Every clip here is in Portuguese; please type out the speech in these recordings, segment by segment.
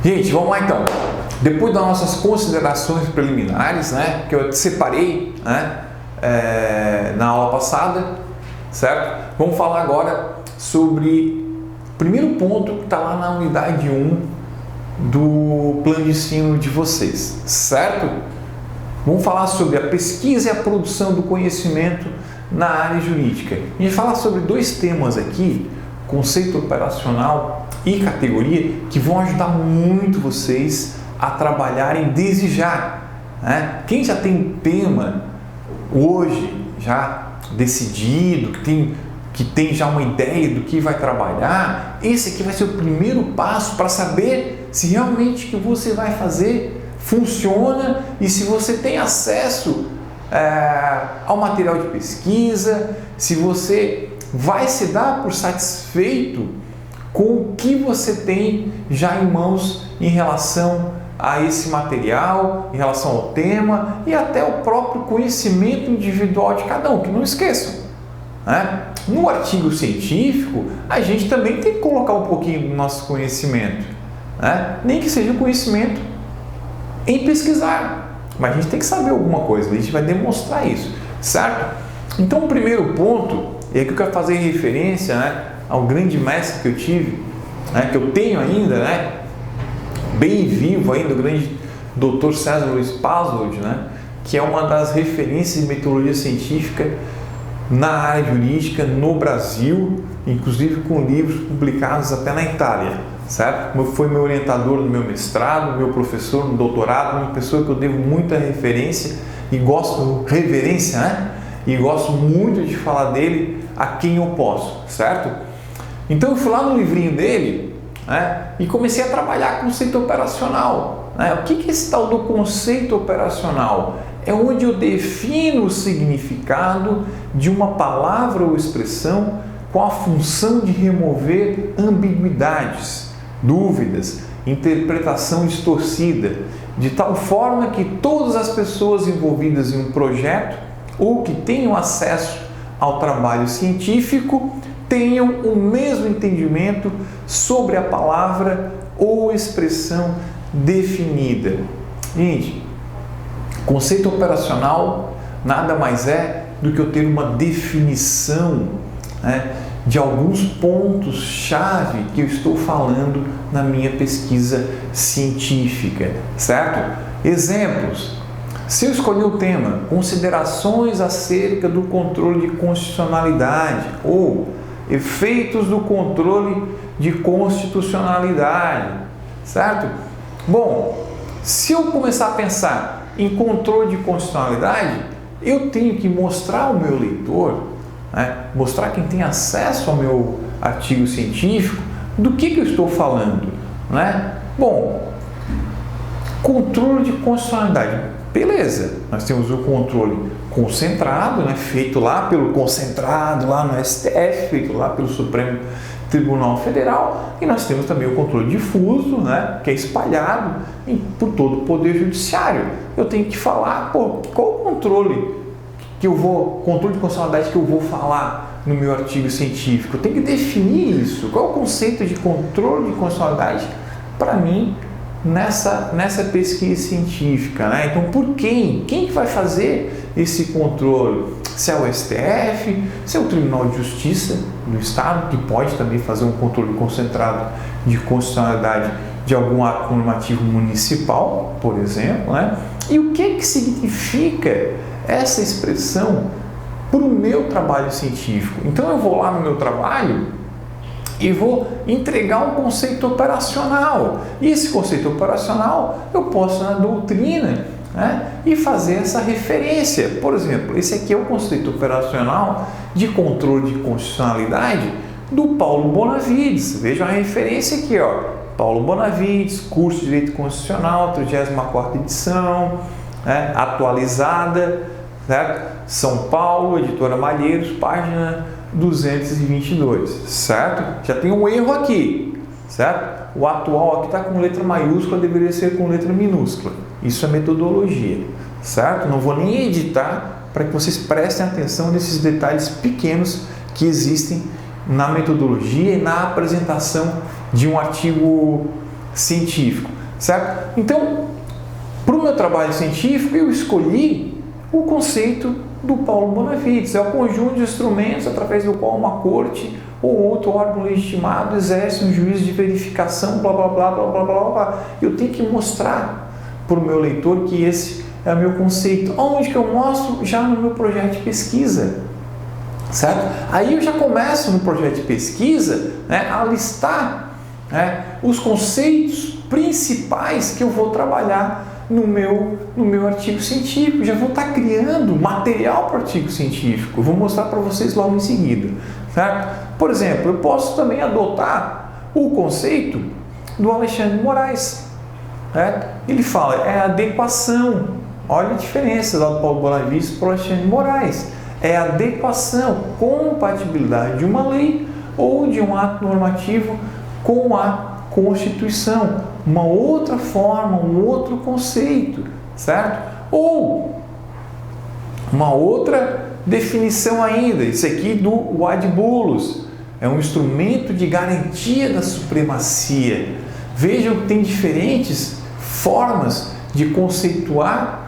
Gente, vamos lá então. Depois das nossas considerações preliminares, né, que eu separei, né, na aula passada, certo? Vamos falar agora sobre o primeiro ponto que está lá na unidade 1 do plano de ensino de vocês, certo? Vamos falar sobre a pesquisa e a produção do conhecimento na área jurídica. A gente fala sobre dois temas aqui, conceito operacional e categoria, que vão ajudar muito vocês a trabalharem desde já, né? Quem já tem um tema hoje já decidido, que tem já uma ideia do que vai trabalhar, esse aqui vai ser o primeiro passo para saber se realmente o que você vai fazer funciona e se você tem acesso ao material de pesquisa, se você vai se dar por satisfeito com o que você tem já em mãos em relação a esse material, em relação ao tema e até o próprio conhecimento individual de cada um, que não esqueçam, né? No artigo científico, a gente também tem que colocar um pouquinho do nosso conhecimento, né? Nem que seja o conhecimento em pesquisar, mas a gente tem que saber alguma coisa, a gente vai demonstrar isso, certo? Então, o primeiro ponto, e aqui eu quero fazer referência, né, ao grande mestre que eu tive, né, que eu tenho ainda, né, bem vivo ainda, o grande Dr. César Luiz Pasoldi, né, que é uma das referências de metodologia científica na área jurídica no Brasil, inclusive com livros publicados até na Itália, certo? Foi meu orientador no meu mestrado, meu professor no doutorado, uma pessoa que eu devo muita referência e reverência, né? E gosto muito de falar dele a quem eu posso, certo? Então eu fui lá no livrinho dele, né, e comecei a trabalhar conceito operacional, né? O que é esse tal do conceito operacional? É onde eu defino o significado de uma palavra ou expressão com a função de remover ambiguidades, dúvidas, interpretação distorcida, de tal forma que todas as pessoas envolvidas em um projeto ou que tenham acesso ao trabalho científico tenham o mesmo entendimento sobre a palavra ou expressão definida. Gente, conceito operacional nada mais é do que eu ter uma definição, né, de alguns pontos-chave que eu estou falando na minha pesquisa científica, certo? Exemplos. Se eu escolher o tema considerações acerca do controle de constitucionalidade ou efeitos do controle de constitucionalidade, certo? Bom, se eu começar a pensar em controle de constitucionalidade, eu tenho que mostrar ao meu leitor, né, mostrar quem tem acesso ao meu artigo científico do que eu estou falando, né? Bom, controle de constitucionalidade, beleza, nós temos o controle concentrado, né, feito lá pelo concentrado, lá no STF, feito lá pelo Supremo Tribunal Federal, e nós temos também o controle difuso, né, que é espalhado por todo o Poder Judiciário. Eu tenho que falar, qual o controle de constitucionalidade que eu vou falar no meu artigo científico? Eu tenho que definir isso. Qual é o conceito de controle de constitucionalidade para mim nessa pesquisa científica, né? Então, por quem? Quem que vai fazer esse controle? Se é o STF, se é o Tribunal de Justiça do Estado, que pode também fazer um controle concentrado de constitucionalidade de algum ato normativo municipal, por exemplo, né? E o que significa essa expressão para o meu trabalho científico? Então, eu vou lá no meu trabalho e vou entregar um conceito operacional. E esse conceito operacional eu posso na doutrina, né, e fazer essa referência. Por exemplo, esse aqui é o conceito operacional de controle de constitucionalidade do Paulo Bonavides. Vejam a referência aqui, ó. Paulo Bonavides, curso de Direito Constitucional, 34ª edição, né, atualizada, certo? São Paulo, editora Malheiros, página 222, certo? Já tem um erro aqui, certo? O atual aqui está com letra maiúscula, deveria ser com letra minúscula. Isso é metodologia, certo? Não vou nem editar para que vocês prestem atenção nesses detalhes pequenos que existem na metodologia e na apresentação de um artigo científico, certo? Então, para o meu trabalho científico, eu escolhi o conceito do Paulo Bonavides. É o conjunto de instrumentos através do qual uma corte ou outro órgão legitimado exerce um juízo de verificação, blá, blá, blá, blá, blá, blá, blá. Eu tenho que mostrar para o meu leitor que esse é o meu conceito. Onde que eu mostro? Já no meu projeto de pesquisa, certo? Aí eu já começo no projeto de pesquisa, né, a listar, né, os conceitos principais que eu vou trabalhar no meu artigo científico. Já vou estar criando material para o artigo científico. Eu vou mostrar para vocês logo em seguida, certo? Por exemplo, eu posso também adotar o conceito do Alexandre de Moraes, certo? Ele fala, é adequação. Olha a diferença lá do Paulo Bonavides para o Alexandre de Moraes. É adequação, compatibilidade de uma lei ou de um ato normativo com a Constituição. Uma outra forma, um outro conceito, certo? Ou uma outra definição ainda, isso aqui do ad bulos, é um instrumento de garantia da supremacia. Vejam que tem diferentes formas de conceituar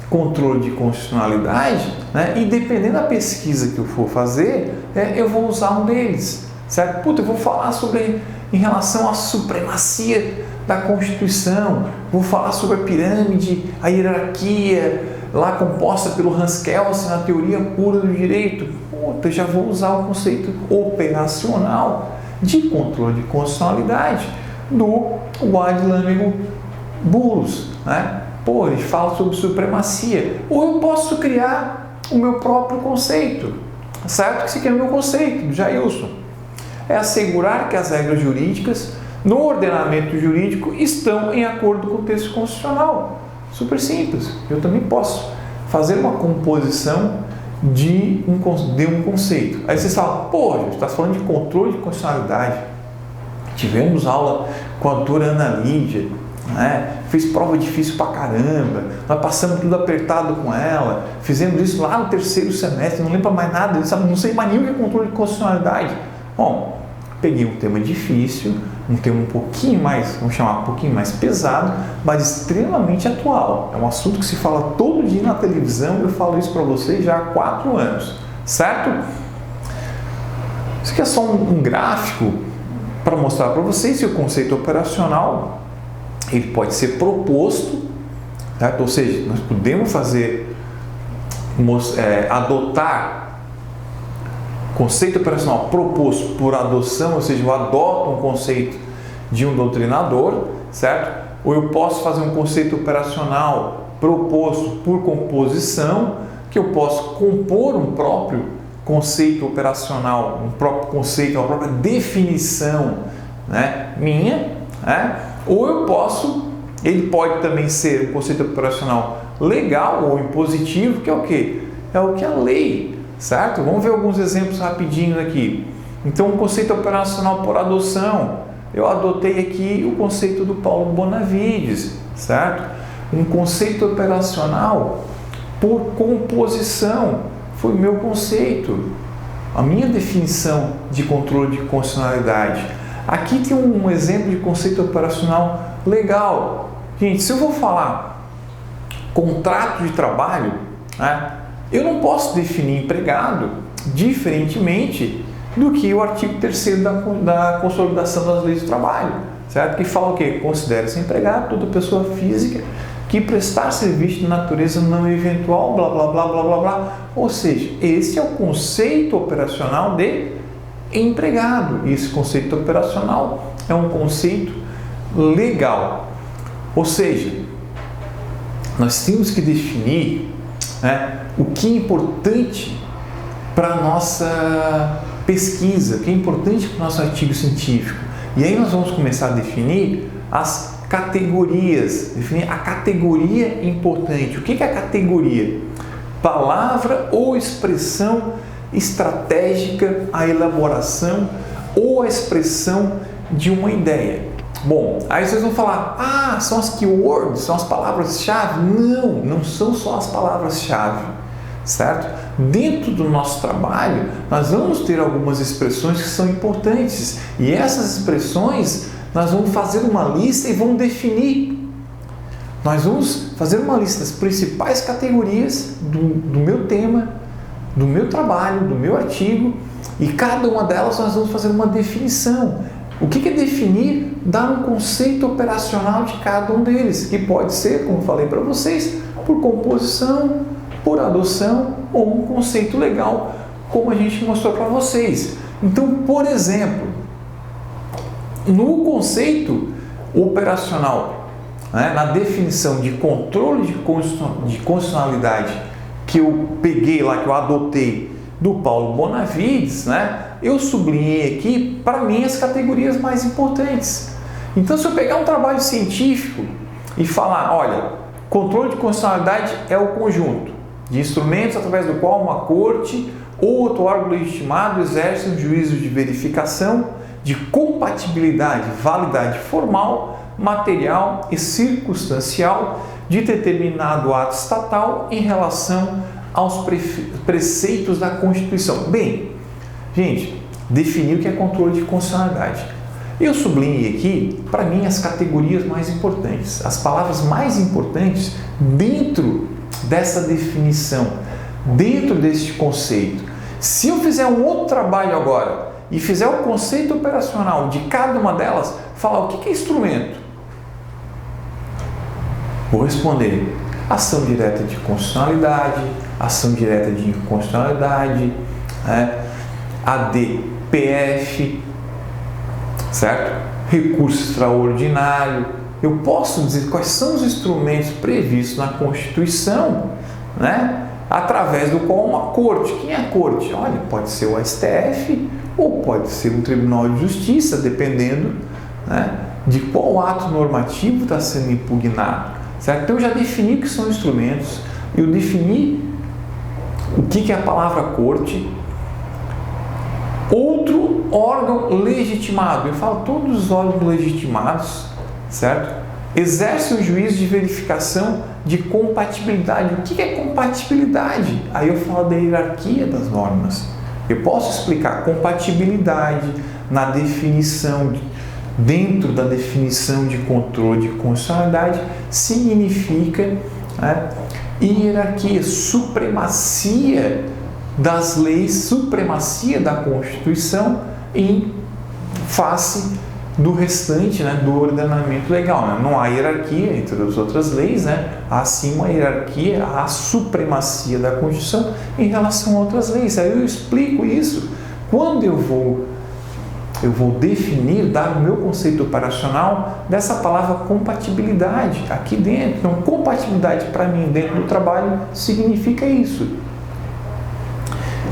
controle de constitucionalidade, né? E dependendo da pesquisa que eu for fazer, eu vou usar um deles, certo? Puta, eu vou falar sobre em relação à supremacia da Constituição, vou falar sobre a pirâmide, a hierarquia lá composta pelo Hans Kelsen na teoria pura do direito. Puta, já vou usar o conceito operacional de controle de constitucionalidade do ad lamego bulos, né? Pô, ele fala sobre supremacia. Ou eu posso criar o meu próprio conceito, certo? Que esse aqui é o meu conceito, do Jailson. É assegurar que as regras jurídicas no ordenamento jurídico estão em acordo com o texto constitucional. Super simples. Eu também posso fazer uma composição de um conceito. Aí vocês falam, pô, gente, está falando de controle de constitucionalidade. Tivemos aula com a doutora Ana Lídia, né? Fez prova difícil pra caramba, nós passamos tudo apertado com ela, fizemos isso lá no terceiro semestre, não lembro mais nada, não sei mais nem o que é controle de constitucionalidade. Bom, peguei um tema difícil, um tema um pouquinho mais, vamos chamar um pouquinho mais pesado, mas extremamente atual. É um assunto que se fala todo dia na televisão, eu falo isso para vocês já há 4 anos, certo? Isso aqui é só um gráfico para mostrar para vocês que o conceito operacional ele pode ser proposto, certo? Ou seja, nós podemos adotar conceito operacional proposto por adoção, ou seja, eu adoto um conceito de um doutrinador, certo? Ou eu posso fazer um conceito operacional proposto por composição, que eu posso compor um próprio conceito operacional, um próprio conceito, uma própria definição, né, minha, né? Ou eu posso, ele pode também ser um conceito operacional legal ou impositivo, que é o quê? É o que a lei, certo? Vamos ver alguns exemplos rapidinhos aqui. Então, um conceito operacional por adoção, eu adotei aqui o conceito do Paulo Bonavides, certo? Um conceito operacional por composição, foi o meu conceito, a minha definição de controle de constitucionalidade. Aqui tem um exemplo de conceito operacional legal. Gente, se eu vou falar contrato de trabalho, né, eu não posso definir empregado diferentemente do que o artigo 3º da Consolidação das Leis do Trabalho, certo? Que fala o quê? Considera-se empregado toda pessoa física que prestar serviço de natureza não eventual, blá, blá, blá, blá, blá, blá. Ou seja, esse é o conceito operacional de empregado. E esse conceito operacional é um conceito legal. Ou seja, nós temos que definir, né, o que é importante para a nossa pesquisa, o que é importante para o nosso artigo científico. E aí nós vamos começar a definir as categorias, definir a categoria importante. O que é a categoria? Palavra ou expressão estratégica, a elaboração ou a expressão de uma ideia. Bom, aí vocês vão falar, são as keywords, são as palavras-chave. Não, não são só as palavras-chave, certo? Dentro do nosso trabalho, nós vamos ter algumas expressões que são importantes e essas expressões nós vamos fazer uma lista e vamos definir. Nós vamos fazer uma lista das principais categorias do meu tema, do meu trabalho, do meu artigo, e cada uma delas nós vamos fazer uma definição. O que é definir? Dar um conceito operacional de cada um deles, que pode ser, como falei para vocês, por composição, por adoção ou um conceito legal, como a gente mostrou para vocês. Então, por exemplo, no conceito operacional, na definição de controle de constitucionalidade que eu peguei lá, que eu adotei do Paulo Bonavides, eu sublinhei aqui, para mim, as categorias mais importantes. Então, se eu pegar um trabalho científico e falar, olha, controle de constitucionalidade é o conjunto de instrumentos através do qual uma corte ou outro órgão legitimado exerce um juízo de verificação de compatibilidade, validade formal, material e circunstancial de determinado ato estatal em relação aos preceitos da Constituição. Bem, gente, definir o que é controle de constitucionalidade. Eu sublinhei aqui, para mim, as categorias mais importantes, as palavras mais importantes dentro dessa definição, dentro deste conceito. Se eu fizer um outro trabalho agora e fizer o conceito operacional de cada uma delas, falar o que é instrumento, vou responder ação direta de constitucionalidade, ação direta de inconstitucionalidade, ADPF, certo? Recurso extraordinário. Eu posso dizer quais são os instrumentos previstos na Constituição, através do qual uma corte. Quem é a corte? Olha, pode ser o STF ou pode ser um Tribunal de Justiça, dependendo de qual ato normativo está sendo impugnado. Certo? Então eu já defini o que são instrumentos, eu defini o que é a palavra corte. Outro órgão legitimado, eu falo todos os órgãos legitimados, certo? Exerce o juízo de verificação de compatibilidade. O que é compatibilidade? Aí eu falo da hierarquia das normas. Eu posso explicar compatibilidade na definição, dentro da definição de controle de constitucionalidade, significa hierarquia, supremacia das leis, supremacia da Constituição em face do restante, do ordenamento legal. Não há hierarquia entre as outras leis, há sim uma hierarquia, há a supremacia da Constituição em relação a outras leis. Aí eu explico isso quando eu vou definir, dar o meu conceito operacional dessa palavra compatibilidade aqui dentro. Então, compatibilidade para mim dentro do trabalho significa isso.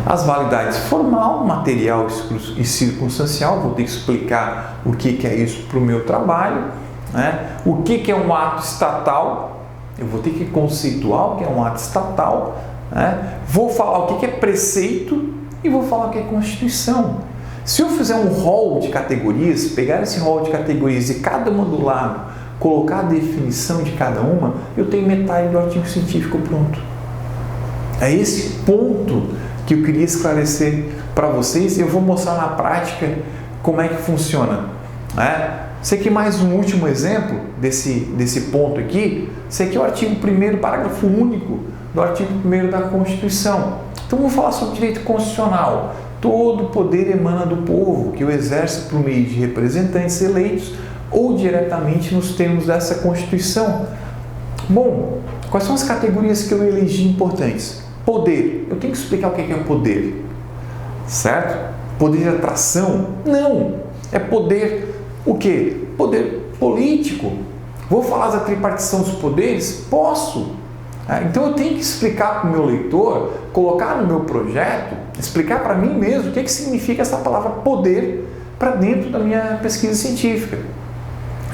As validades formal, material e circunstancial, vou ter que explicar o que é isso para o meu trabalho. O que é um ato estatal, eu vou ter que conceituar o que é um ato estatal. Vou falar o que é preceito e vou falar o que é Constituição. Se eu fizer um rol de categorias, pegar esse rol de categorias e cada uma do lado, colocar a definição de cada uma, eu tenho metade do artigo científico pronto. É esse ponto que eu queria esclarecer para vocês e eu vou mostrar na prática como é que funciona. Esse aqui é mais um último exemplo desse ponto aqui. Esse aqui é o artigo 1º, parágrafo único do artigo 1º da Constituição. Então, vou falar sobre direito constitucional. Todo poder emana do povo, que o exerce por meio de representantes eleitos ou diretamente nos termos dessa Constituição. Bom, quais são as categorias que eu elegi importantes? Poder. Eu tenho que explicar o que é poder, certo? Poder de atração? Não. É poder o quê? Poder político. Vou falar da tripartição dos poderes? Posso. Então eu tenho que explicar para o meu leitor, colocar no meu projeto, explicar para mim mesmo o que significa essa palavra poder para dentro da minha pesquisa científica.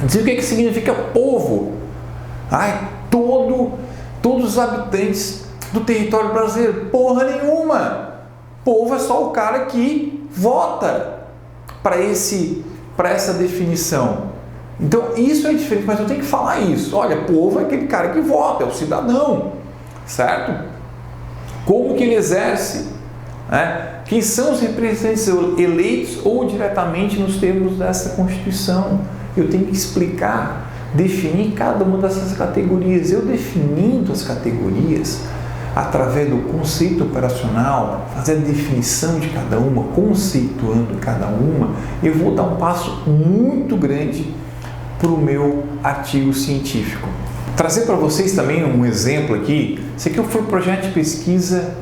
Dizer o que significa povo. Todos os habitantes do território brasileiro. Porra nenhuma! Povo é só o cara que vota para essa definição. Então, isso é diferente, mas eu tenho que falar isso. Olha, povo é aquele cara que vota, é o cidadão, certo? Como que ele exerce? Quem são os representantes eleitos ou diretamente nos termos dessa Constituição? eu tenho que explicar, definir cada uma dessas categorias. Eu definindo as categorias, através do conceito operacional, fazer a definição de cada uma, conceituando cada uma, eu vou dar um passo muito grande para o meu artigo científico. Trazer para vocês também um exemplo aqui. Esse aqui foi o projeto de pesquisa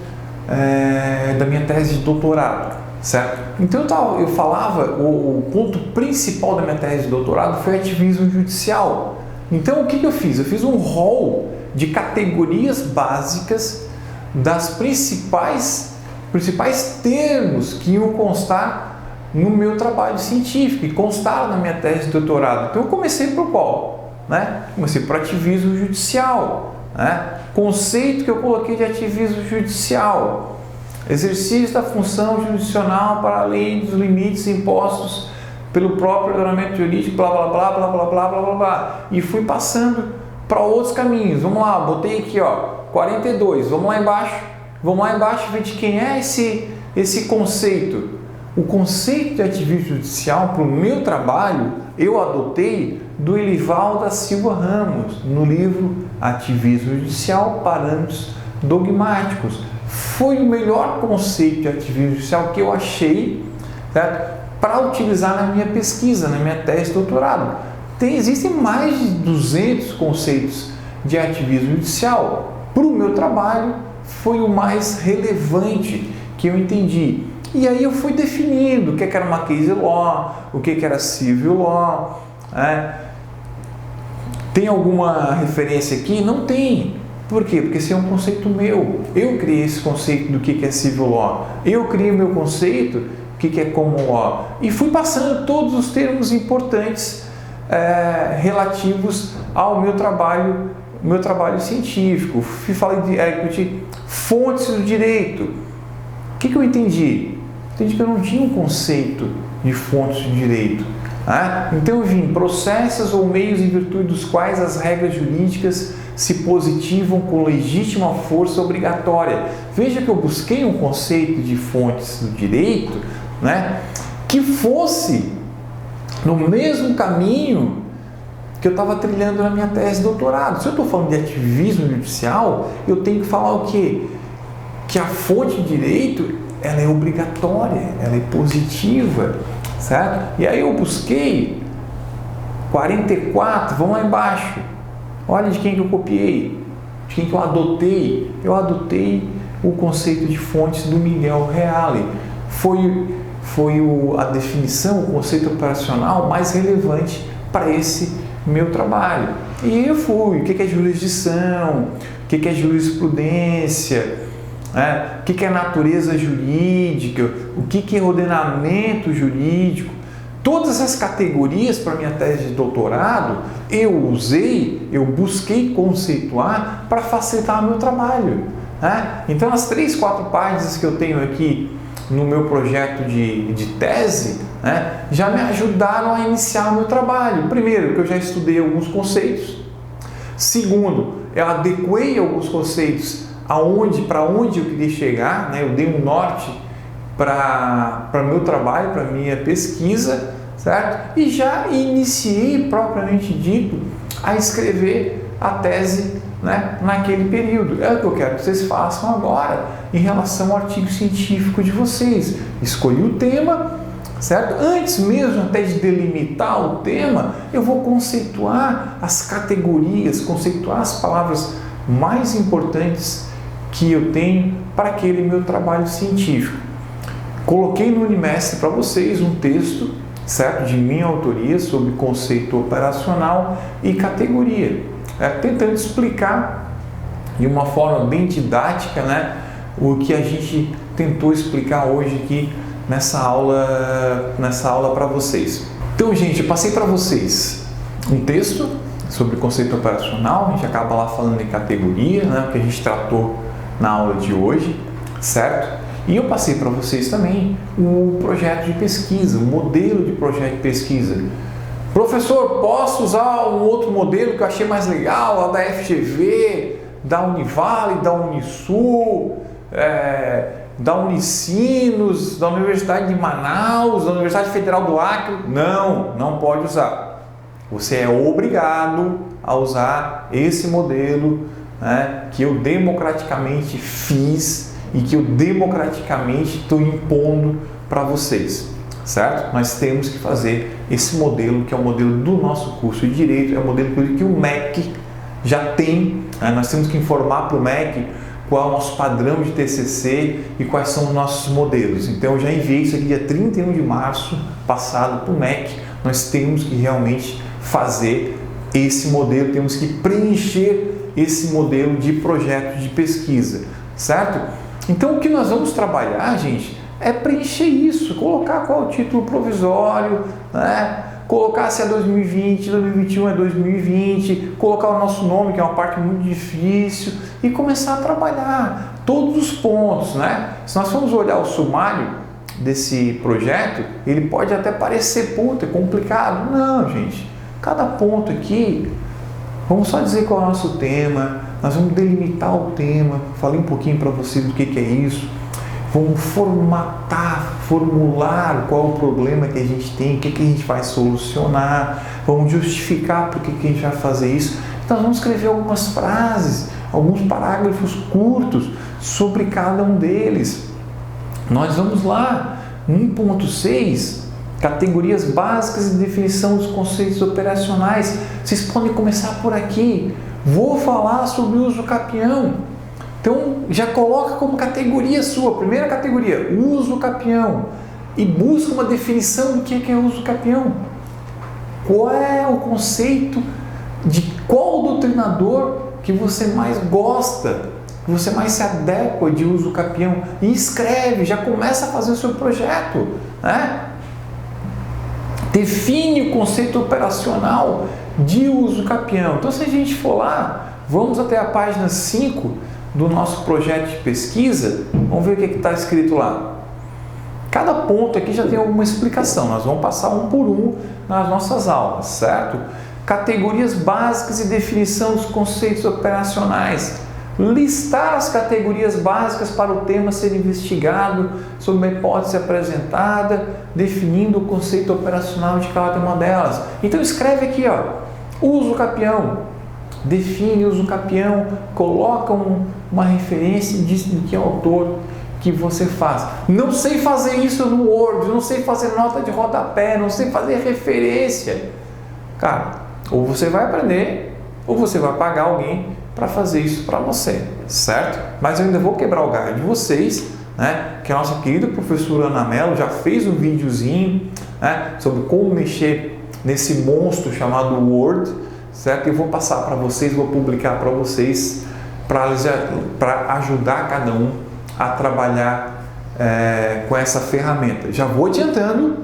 da minha tese de doutorado, certo? Então eu falava, o ponto principal da minha tese de doutorado foi ativismo judicial. Então o que eu fiz? Eu fiz um rol de categorias básicas das principais termos que iam constar no meu trabalho científico e constaram na minha tese de doutorado. Então eu comecei por qual? Comecei por ativismo judicial. Conceito que eu coloquei de ativismo judicial: exercício da função jurisdicional para além dos limites impostos pelo próprio ordenamento jurídico, blá blá blá blá blá blá blá blá blá. E fui passando para outros caminhos. Vamos lá, botei aqui 42, vamos lá embaixo ver de quem é esse conceito. O conceito de ativismo judicial para o meu trabalho eu adotei do Elival da Silva Ramos, no livro Ativismo Judicial, Parâmetros Dogmáticos. Foi o melhor conceito de ativismo judicial que eu achei, para utilizar na minha pesquisa, na minha tese de doutorado. Existem mais de 200 conceitos de ativismo judicial. Para o meu trabalho, foi o mais relevante que eu entendi. E aí eu fui definindo o que era uma case law, o que era civil law. Tem alguma referência aqui? Não tem. Por quê? Porque esse é um conceito meu. Eu criei esse conceito do que é civil law. Eu criei o meu conceito, o que é common law. E fui passando todos os termos importantes relativos ao meu trabalho científico. Falei de fontes do direito. O que eu entendi? Entendi que eu não tinha um conceito de fontes de direito. Então eu vim processos ou meios em virtude dos quais as regras jurídicas se positivam com legítima força obrigatória. Veja que eu busquei um conceito de fontes do direito, que fosse no mesmo caminho que eu estava trilhando na minha tese de doutorado. Se eu estou falando de ativismo judicial, eu tenho que falar o quê? Que a fonte de direito, ela é obrigatória, ela é positiva, certo? E aí eu busquei 44, vamos lá embaixo. Olha de quem que eu copiei, de quem que eu adotei. Eu adotei o conceito de fontes do Miguel Reale. Foi a definição, o conceito operacional mais relevante para esse meu trabalho. E eu fui, o que é jurisdição, o que é jurisprudência, o que é natureza jurídica, o que é ordenamento jurídico. Todas essas categorias para minha tese de doutorado eu busquei conceituar para facilitar o meu trabalho. Então as 3, 4 páginas que eu tenho aqui no meu projeto de tese, já me ajudaram a iniciar o meu trabalho. Primeiro, que eu já estudei alguns conceitos. Segundo, eu adequei alguns conceitos para onde eu queria chegar, eu dei um norte para o meu trabalho, para a minha pesquisa, certo? E já iniciei, propriamente dito, a escrever a tese, naquele período. É o que eu quero que vocês façam agora em relação ao artigo científico de vocês. Escolhi o tema, certo? Antes mesmo até de delimitar o tema, eu vou conceituar as categorias, conceituar as palavras mais importantes que eu tenho para aquele meu trabalho científico. Coloquei no Unimestre para vocês um texto, certo, de minha autoria sobre conceito operacional e categoria, tentando explicar de uma forma bem didática, o que a gente tentou explicar hoje aqui nessa aula para vocês. Então, gente, eu passei para vocês um texto sobre conceito operacional, a gente acaba lá falando em categoria, que a gente tratou na aula de hoje, certo? E eu passei para vocês também o projeto de pesquisa, o modelo de projeto de pesquisa. Professor, posso usar um outro modelo que eu achei mais legal, a da FGV, da Univale, da Unisul, da Unicinos, da Universidade de Manaus, da Universidade Federal do Acre? Não pode usar. Você é obrigado a usar esse modelo, né, que eu democraticamente fiz e que eu democraticamente estou impondo para vocês, certo? Nós temos que fazer esse modelo, que é o modelo do nosso curso de Direito, é o modelo que o MEC já tem, né? Nós temos que informar para o MEC qual é o nosso padrão de TCC e quais são os nossos modelos. Então, eu já enviei isso aqui dia 31 de março passado para o MEC. Nós temos que realmente fazer esse modelo, temos que preencher esse modelo de projeto de pesquisa, certo? Então, o que nós vamos trabalhar, gente, é preencher isso, colocar qual é o título provisório, né? Colocar se é 2020, 2021 é 2020, colocar o nosso nome, que é uma parte muito difícil, e começar a trabalhar todos os pontos, né? Se nós formos olhar o sumário desse projeto, ele pode até parecer, puta, complicado. Não, gente, cada ponto aqui, vamos só dizer qual é o nosso tema, nós vamos delimitar o tema, falei um pouquinho para vocês do que é isso, vamos formular qual é o problema que a gente tem, o que a gente vai solucionar, vamos justificar por que a gente vai fazer isso. Então, nós vamos escrever algumas frases, alguns parágrafos curtos sobre cada um deles. Nós vamos lá, 1.6, categorias básicas e definição dos conceitos operacionais. Vocês podem começar por aqui. Vou falar sobre o uso capião. Então, já coloca como categoria sua, primeira categoria, uso capião, e busca uma definição do que é uso capião. Qual é o conceito de qual doutrinador que você mais gosta, que você mais se adequa de uso capião, e escreve, já começa a fazer o seu projeto, né? Define o conceito operacional de uso capião. Então, se a gente for lá, vamos até a página 5 do nosso projeto de pesquisa, vamos ver o que está escrito lá. Cada ponto aqui já tem alguma explicação, nós vamos passar um por um nas nossas aulas, certo? Categorias básicas e definição dos conceitos operacionais. Listar as categorias básicas para o tema a ser investigado sob uma hipótese apresentada, definindo o conceito operacional de cada uma delas. Então escreve aqui, ó, uso capião. Define o uso capião, coloca uma referência e diz de que autor que você faz. Não sei fazer isso no Word, não sei fazer nota de rodapé, não sei fazer referência. Cara, ou você vai aprender, ou você vai pagar alguém para fazer isso para você, certo? Mas eu ainda vou quebrar o galho de vocês, né? Que a nossa querida professora Ana Mello já fez um videozinho, né, sobre como mexer nesse monstro chamado Word, certo? Eu vou passar para vocês, vou publicar para vocês, para ajudar cada um a trabalhar com essa ferramenta. Já vou adiantando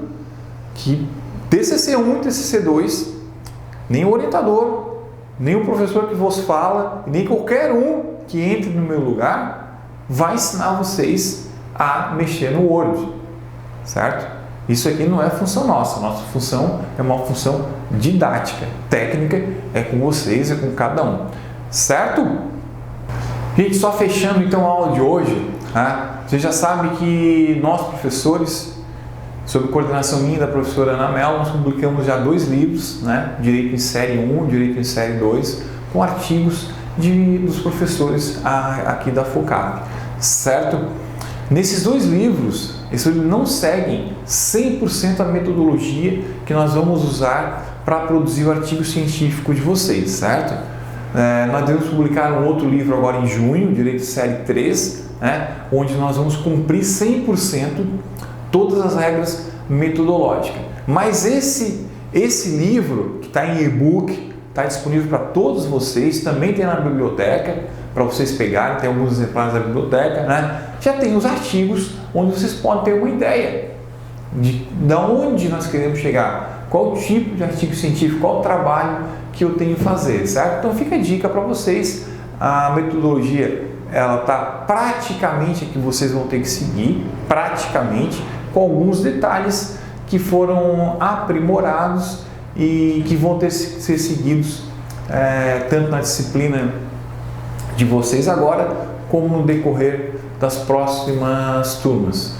que TCC1 e TCC2, nem o orientador, nem o professor que vos fala, nem qualquer um que entre no meu lugar vai ensinar vocês a mexer no Word, certo? Isso aqui não é função nossa, nossa função é uma função didática, técnica, é com vocês, é com cada um, certo? Gente, só fechando então a aula de hoje, tá? Você já sabe que nós dos sob coordenação minha e da professora Ana Mello, nós publicamos já 2 livros, né? Direito em Série 1 e Direito em Série 2, com artigos dos professores aqui da FOCAP, certo? Nesses 2 livros, esses livros não seguem 100% a metodologia que nós vamos usar para produzir o artigo científico de vocês, certo? Nós devemos publicar um outro livro agora em junho, Direito Série 3, né? Onde nós vamos cumprir 100% todas as regras metodológicas. Mas esse livro, que está em e-book, está disponível para todos vocês, também tem na biblioteca, para vocês pegarem, tem alguns exemplares da biblioteca, né? Já tem os artigos onde vocês podem ter uma ideia de onde nós queremos chegar, qual tipo de artigo científico, qual trabalho que eu tenho que fazer, certo? Então fica a dica para vocês, a metodologia ela está praticamente que vocês vão ter que seguir, praticamente, com alguns detalhes que foram aprimorados e que vão ter que ser seguidos tanto na disciplina de vocês agora, como no decorrer das próximas turmas.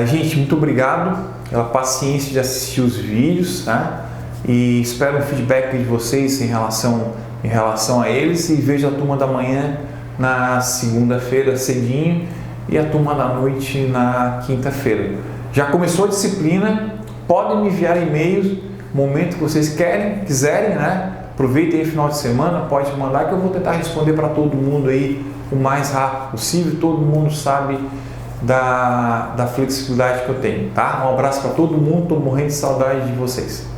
Gente, muito obrigado pela paciência de assistir os vídeos, tá? E espero um feedback de vocês em relação a eles, e vejo a turma da manhã na segunda-feira cedinho e a turma da noite na quinta-feira. Já começou a disciplina, podem me enviar e-mails, momento que vocês quiserem, né? Aproveitem aí o final de semana, pode mandar que eu vou tentar responder para todo mundo aí o mais rápido possível. Todo mundo sabe da flexibilidade que eu tenho, tá? Um abraço para todo mundo, estou morrendo de saudade de vocês.